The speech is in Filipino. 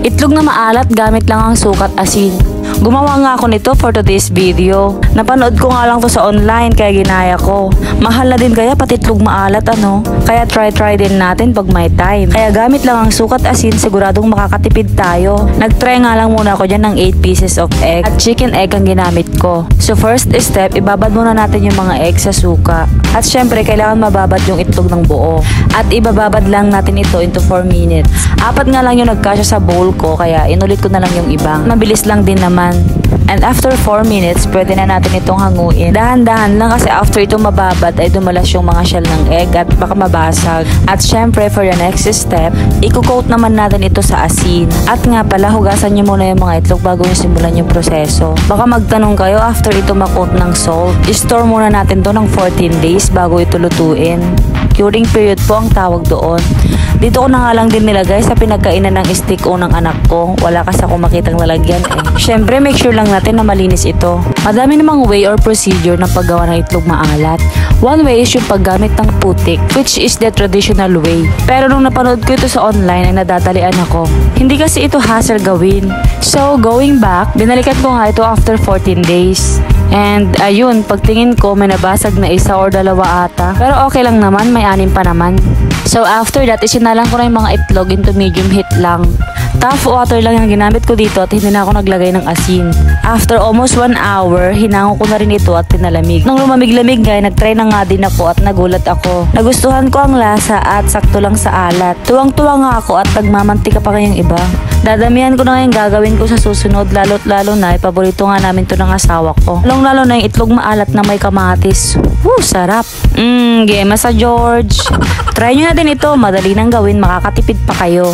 Itlog na maalat gamit lang ang sukat asin. Gumawa nga ako nito for today's video. Napanood ko nga lang to sa online kaya ginaya ko. Mahal na din kaya pati itlog maalat ano. Kaya try din natin pag may time. Kaya gamit lang ang sukat asin, siguradong makakatipid tayo. Nagtry nga lang muna ako dyan ng 8 pieces of egg at chicken egg ang ginamit ko. So first step, ibabad muna natin yung mga egg sa suka. At syempre kailangan mababad yung itlog ng buo. At ibababad lang natin ito into 4 minutes. 4 nga lang yung nagkasya sa bowl ko kaya inulit ko na lang yung ibang. Mabilis lang din naman. And after 4 minutes, pwede na natin itong hanguin. Dahan-dahan lang kasi after itong mababad ay dumalas yung mga shell ng egg at baka mabasag. At syempre for the next step, i-coat naman natin ito sa asin. At nga pala, hugasan nyo muna yung mga itlog bago nyo simulan yung proseso. Baka magtanong kayo after ito makot ng salt. I-store muna natin to ng 14 days bago ito lutuin. Curing period po ang tawag doon. Dito ko na nga lang din nilagay sa pinagkainan ng stick o ng anak ko. Wala kasi ako makitang lalagyan eh. Syempre, make sure lang natin na malinis ito. Madami namang way or procedure ng paggawa ng itlog maalat. One way is yung paggamit ng putik, which is the traditional way. Pero nung napanood ko ito sa online ay nadadalian ako. Hindi kasi ito hassle gawin. So, going back, binalikan ko nga ito after 14 days. And ayun, pagtingin ko may nabasag na 1 or 2 ata. Pero okay lang naman, may 6 pa naman. So after that, isinalang ko na yung mga itlog into medium heat lang. Tap water lang yung ginamit ko dito at hindi na ako naglagay ng asin. After almost 1 hour, hinango ko na rin ito at pinalamig. Nung lumamig-lamig guys, nagtry na nga din ako at nagulat ako. Nagustuhan ko ang lasa at sakto lang sa alat. Tuwang-tuwa nga ako at nagmamantika pa kayong iba. Dadamihan ko na ngayon gagawin ko sa susunod, lalo na paborito nga namin to ng asawa ko. Lalo na yung itlog maalat na may kamatis. Woo, sarap! Gema sa George! Try nyo na din ito, madali nang gawin, makakatipid pa kayo.